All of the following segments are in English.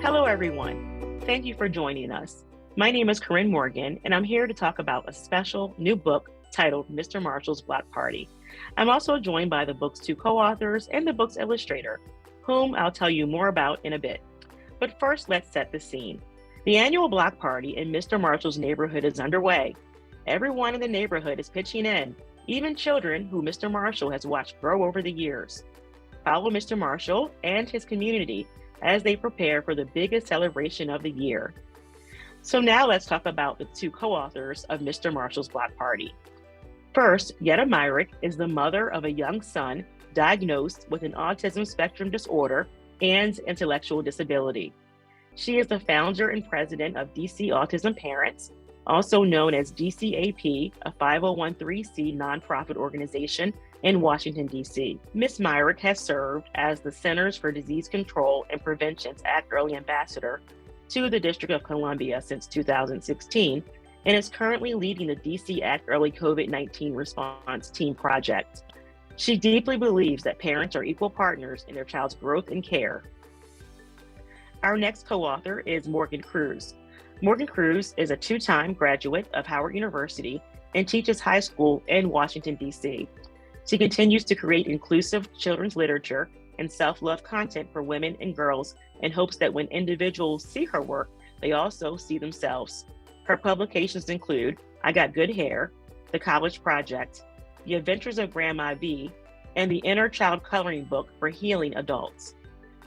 Hello, everyone. Thank you for joining us. My name is Corinne Morgan, and I'm here to talk about a special new book titled Mr. Marshall's Block Party. I'm also joined by the book's two co-authors and the book's illustrator, whom I'll tell you more about in a bit. But first, let's set the scene. The annual block party in Mr. Marshall's neighborhood is underway. Everyone in the neighborhood is pitching in, even children who Mr. Marshall has watched grow over the years. Follow Mr. Marshall and his community as they prepare for the biggest celebration of the year. So now let's talk about the two co-authors of Mr. Marshall's Block Party. First, Yetta Myrick is the mother of a young son diagnosed with an autism spectrum disorder and intellectual disability. She is the founder and president of DC Autism Parents, also known as DCAP, a 501(c)(3) nonprofit organization in Washington, D.C. Ms. Myrick has served as the Centers for Disease Control and Prevention's Act Early Ambassador to the District of Columbia since 2016 and is currently leading the DC Act Early COVID-19 Response Team project. She deeply believes that parents are equal partners in their child's growth and care. Our next co-author is Morgan Cruz. Morgan Cruz is a two-time graduate of Howard University and teaches high school in Washington, D.C. She continues to create inclusive children's literature and self-love content for women and girls in hopes that when individuals see her work, they also see themselves. Her publications include I Got Good Hair, The College Project, The Adventures of Grandma V, and the Inner Child Coloring Book for Healing Adults.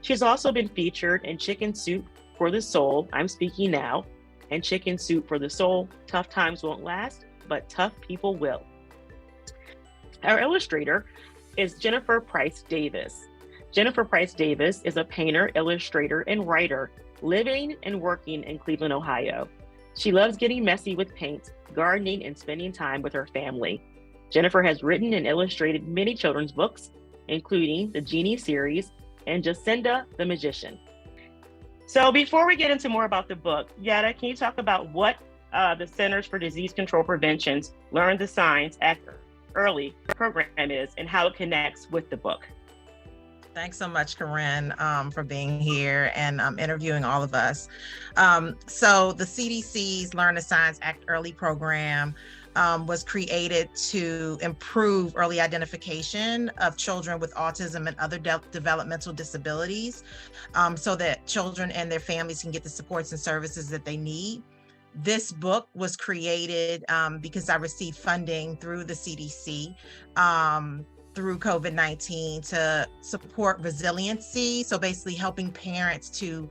She's also been featured in Chicken Soup for the Soul, I'm Speaking Now, and Chicken Soup for the Soul, Tough Times Won't Last, but Tough People Will. Our illustrator is Jennifer Price Davis. Jennifer Price Davis is a painter, illustrator, and writer living and working in Cleveland, Ohio. She loves getting messy with paint, gardening, and spending time with her family. Jennifer has written and illustrated many children's books, including the Genie series and Jacinda the Magician. So before we get into more about the book, Yetta, can you talk about what the Centers for Disease Control Prevention's Learn the Signs, Act Early program is and how it connects with the book? Thanks so much, Corinne, for being here and interviewing all of us. So the CDC's Learn the Signs, Act Early program was created to improve early identification of children with autism and other developmental disabilities so that children and their families can get the supports and services that they need. This book was created because I received funding through the CDC through COVID-19 to support resiliency. So basically helping parents to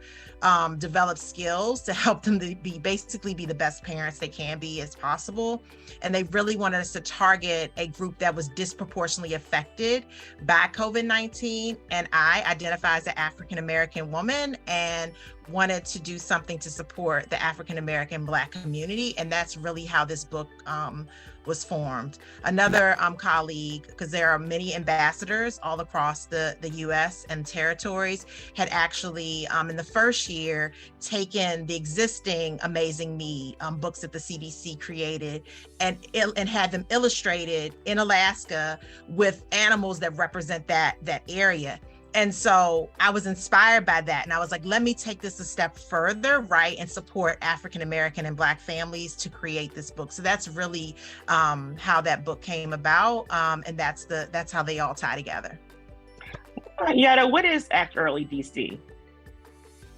develop skills to help them to be the best parents they can be as possible. And they really wanted us to target a group that was disproportionately affected by COVID-19. And I identify as an African-American woman and wanted to do something to support the African-American Black community. And that's really how this book was formed. Another colleague, because there are many ambassadors all across the US and territories, had actually in the first year taken the existing Amazing Me books that the CDC created and had them illustrated in Alaska with animals that represent that area. And so I was inspired by that. And I was like, let me take this a step further, right, and support African-American and Black families to create this book. So that's really how that book came about. And that's how they all tie together. Yetta, what is Act Early DC?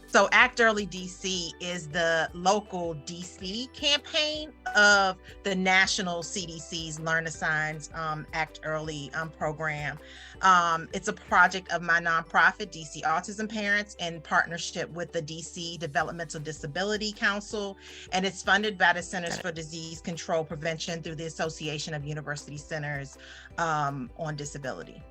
So Act Early DC is the local DC campaign of the national CDC's Learn the Signs Act Early program. It's a project of my nonprofit, DC Autism Parents, in partnership with the DC Developmental Disability Council, and it's funded by the Centers for Disease Control Prevention through the Association of University Centers on Disability.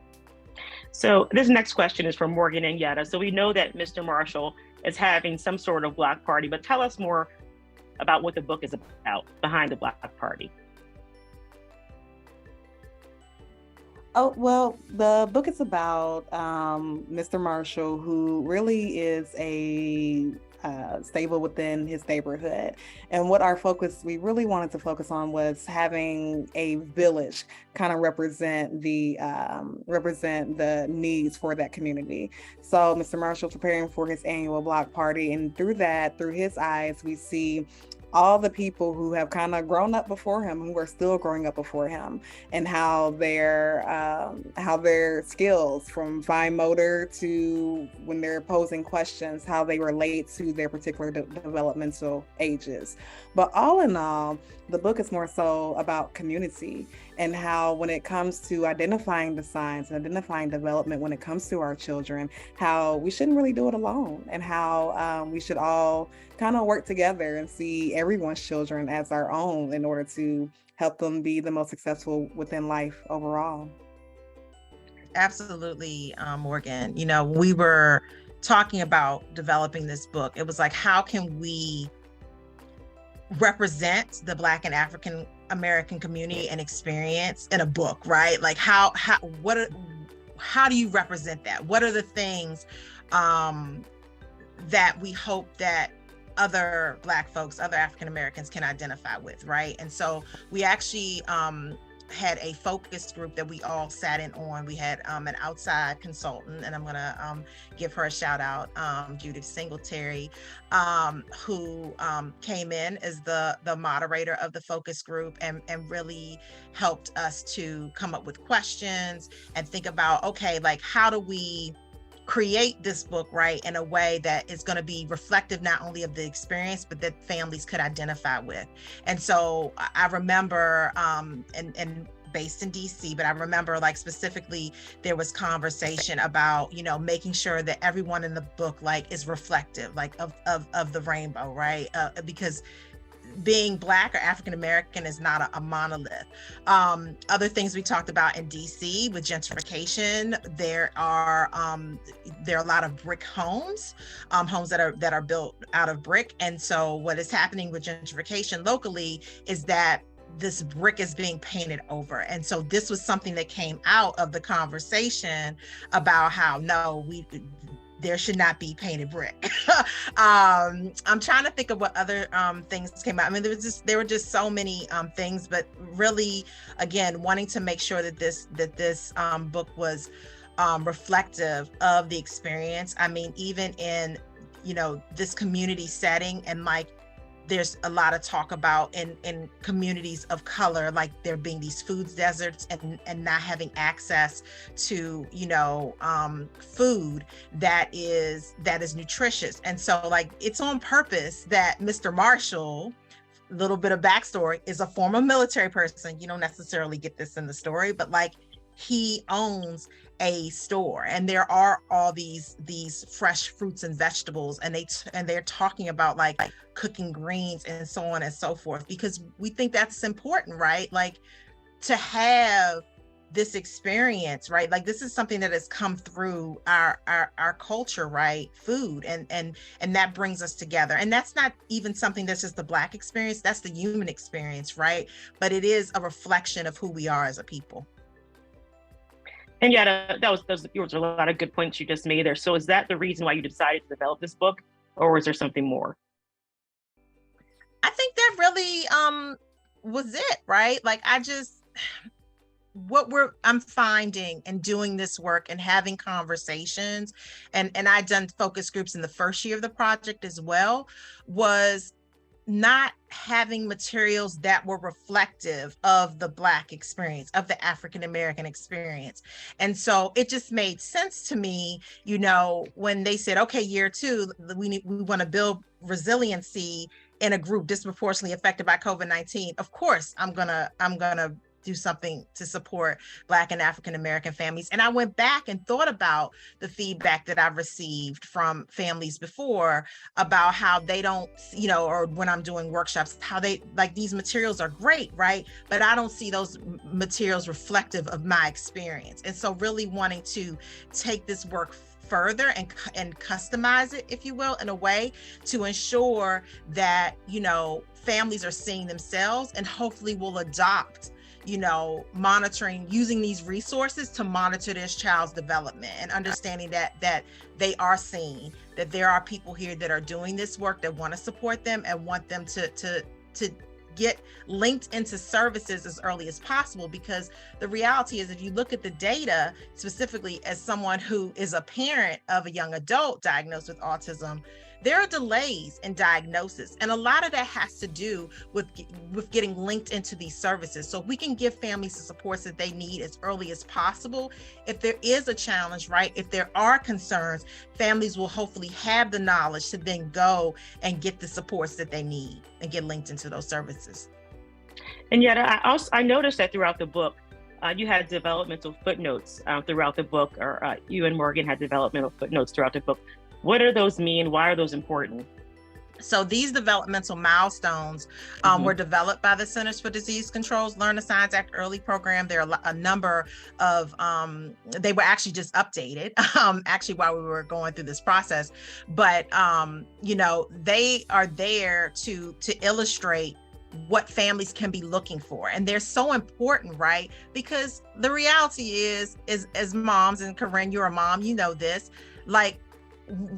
So this next question is from Morgan and Yetta. So we know that Mr. Marshall is having some sort of block party, but tell us more about what the book is about behind the block party. Oh, well, the book is about Mr. Marshall, who really is a stable within his neighborhood. And what we really wanted to focus on was having a village kind of represent the needs for that community. So Mr. Marshall preparing for his annual block party, and through his eyes, we see all the people who have kind of grown up before him, who are still growing up before him, and how their skills, from fine motor to when they're posing questions, how they relate to their particular developmental ages. But all in all, the book is more so about community, and how when it comes to identifying the signs and identifying development when it comes to our children, how we shouldn't really do it alone, and how we should all kind of work together and see everyone's children as our own in order to help them be the most successful within life overall. Absolutely, Morgan. We were talking about developing this book. It was like, how can we represent the Black and African American community and experience in a book, right? Like how do you represent that? What are the things that we hope that other Black folks, other African Americans can identify with, right? And so we actually had a focus group that we all sat in on. We had an outside consultant, and I'm gonna give her a shout out, Judith Singletary, who came in as the moderator of the focus group and really helped us to come up with questions and think about, okay, like how do we create this book, right, in a way that is going to be reflective not only of the experience, but that families could identify with. And so I remember, and based in DC, but I remember like specifically there was conversation about, making sure that everyone in the book like is reflective, like of the rainbow, right? Because being Black or African American is not a monolith. Other things we talked about in DC with gentrification, there are a lot of brick homes, homes that are built out of brick. And so what is happening with gentrification locally is that this brick is being painted over. And so this was something that came out of the conversation about how there should not be painted brick. I'm trying to think of what other things came out. I mean, there were just so many things, but really, again, wanting to make sure that this book was reflective of the experience. I mean, even in, this community setting, and like, there's a lot of talk about in communities of color, like there being these food deserts and not having access to, food that is nutritious. And so like, it's on purpose that Mr. Marshall, little bit of backstory, is a former military person. You don't necessarily get this in the story, but like, he owns a store, and there are all these fresh fruits and vegetables, and they're talking about like cooking greens and so on and so forth, because we think that's important, right? Like, to have this experience, right? Like, this is something that has come through our culture, right? Food, and that brings us together. And that's not even something that's just the Black experience, that's the human experience, right? But it is a reflection of who we are as a people. And yeah, those were a lot of good points you just made there. So is that the reason why you decided to develop this book, or is there something more? I think that really was it, right? Like, I'm finding and doing this work and having conversations, and I'd done focus groups in the first year of the project as well, was not having materials that were reflective of the Black experience, of the African American experience. And so it just made sense to me, when they said, okay, year 2, we want to build resiliency in a group disproportionately affected by COVID-19. Of course, I'm gonna do something to support Black and African American families. And I went back and thought about the feedback that I've received from families before about how they don't, or when I'm doing workshops, how they like, these materials are great, right? But I don't see those materials reflective of my experience. And so really wanting to take this work further and customize it, if you will, in a way to ensure that, families are seeing themselves and hopefully will adopt monitoring, using these resources to monitor this child's development, and understanding that they are seen, that there are people here that are doing this work, that want to support them and want them to get linked into services as early as possible. Because the reality is, if you look at the data, specifically as someone who is a parent of a young adult diagnosed with autism, there are delays in diagnosis. And a lot of that has to do with getting linked into these services. So if we can give families the supports that they need as early as possible, if there is a challenge, right, if there are concerns, families will hopefully have the knowledge to then go and get the supports that they need and get linked into those services. And yet I noticed that throughout the book, you had developmental footnotes throughout the book, or you and Morgan had developmental footnotes throughout the book. What do those mean? Why are those important? So these developmental milestones were developed by the Centers for Disease Control's Learn the Signs Act Early program. There are a number of, they were actually just updated actually while we were going through this process. But, they are there to illustrate what families can be looking for. And they're so important, right? Because the reality is as moms, and Corinne, you're a mom, you know this, like,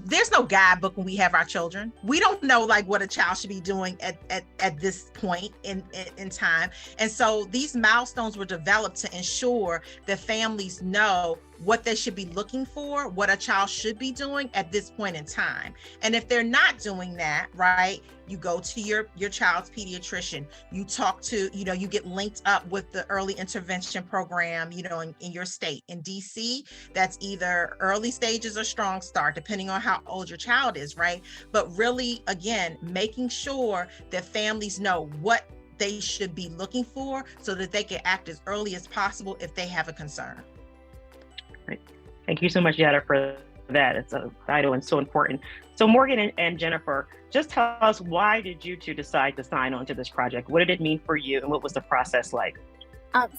there's no guidebook when we have our children. We don't know like what a child should be doing at this point in time. And so these milestones were developed to ensure that families know what they should be looking for, what a child should be doing at this point in time. And if they're not doing that, right, you go to your child's pediatrician, you talk to, you get linked up with the early intervention program, in your state. In DC, that's either early stages or strong start, depending on how old your child is, right? But really, again, making sure that families know what they should be looking for so that they can act as early as possible if they have a concern. Right. Thank you so much, Yetta, for that. It's vital and so important. So Morgan and Jennifer, just tell us, why did you two decide to sign on to this project? What did it mean for you, and what was the process like?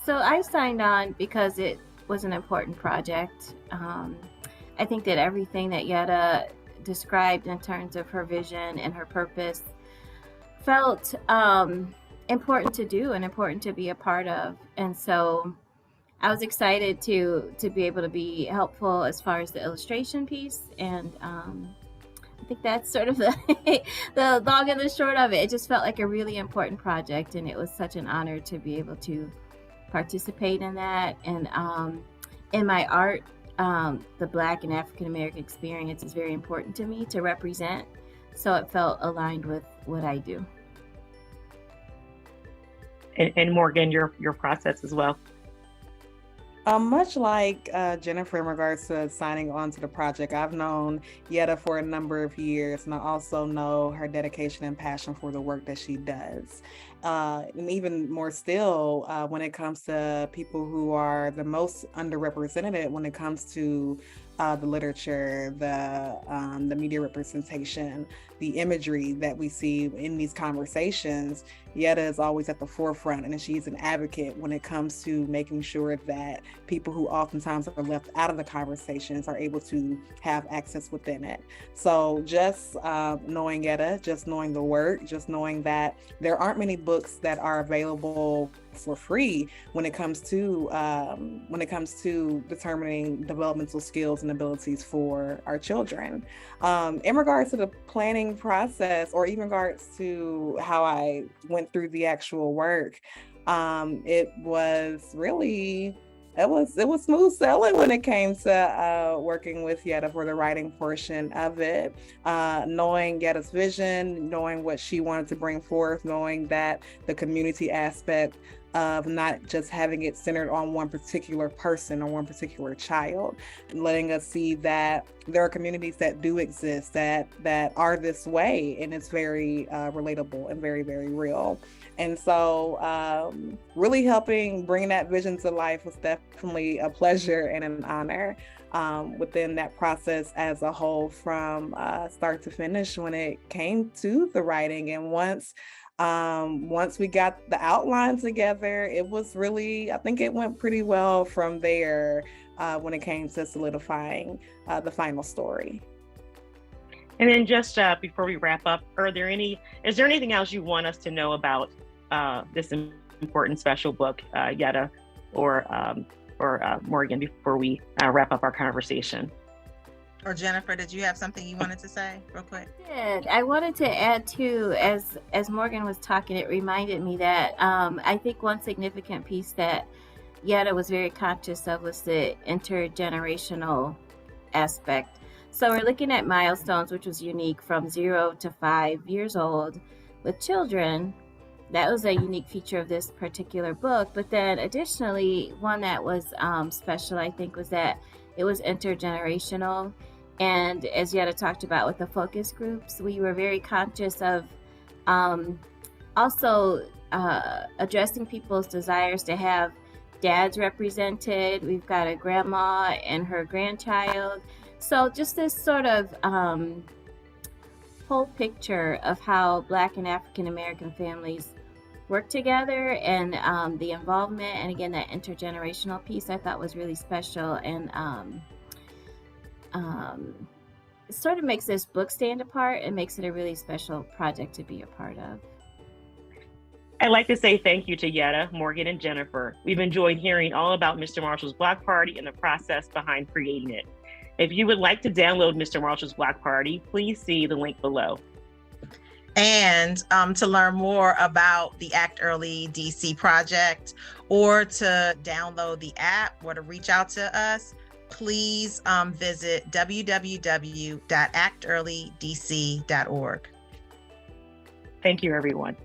So I signed on because it was an important project. I think that everything that Yetta described in terms of her vision and her purpose felt important to do and important to be a part of. And so I was excited to be able to be helpful as far as the illustration piece. And I think that's sort of the long and the short of it. It just felt like a really important project, and it was such an honor to be able to participate in that. And in my art, the Black and African American experience is very important to me to represent. So it felt aligned with what I do. And Morgan, your process as well. Much like Jennifer in regards to signing on to the project, I've known Yetta for a number of years, and I also know her dedication and passion for the work that she does. And even more still, when it comes to people who are the most underrepresented when it comes to the literature, the media representation, the imagery that we see in these conversations, Yetta is always at the forefront, and she's an advocate when it comes to making sure that people who oftentimes are left out of the conversations are able to have access within it. So just knowing Yetta, just knowing the work, just knowing that there aren't many books that are available for free when it comes to determining developmental skills and abilities for our children. In regards to the planning process, or even regards to how I went through the actual work, it was smooth sailing when it came to working with Yetta for the writing portion of it. Knowing Yetta's vision, knowing what she wanted to bring forth, knowing that the community aspect of not just having it centered on one particular person or one particular child, letting us see that there are communities that do exist that are this way, and it's very relatable and very, very real. And so really helping bring that vision to life was definitely a pleasure and an honor within that process as a whole, from start to finish when it came to the writing. And once we got the outline together, it was really, I think it went pretty well from there when it came to solidifying the final story. And then just before we wrap up, is there anything else you want us to know about this important special book, Yetta or Morgan, before we wrap up our conversation? Or Jennifer, did you have something you wanted to say real quick? I wanted to add too, as Morgan was talking, it reminded me that I think one significant piece that Yetta was very conscious of was the intergenerational aspect. So we're looking at milestones, which was unique from 0 to 5 years old with children. That was a unique feature of this particular book. But then additionally, one that was special, I think, was that it was intergenerational. And as Yetta talked about with the focus groups, we were very conscious of also addressing people's desires to have dads represented. We've got a grandma and her grandchild. So just this sort of whole picture of how Black and African American families work together, and the involvement, and again, that intergenerational piece I thought was really special, and it sort of makes this book stand apart and makes it a really special project to be a part of. I'd like to say thank you to Yetta, Morgan, and Jennifer. We've enjoyed hearing all about Mr. Marshall's Block Party and the process behind creating it. If you would like to download Mr. Marshall's Block Party, please see the link below. And to learn more about the Act Early DC project, or to download the app, or to reach out to us, please visit www.actearlydc.org. Thank you, everyone.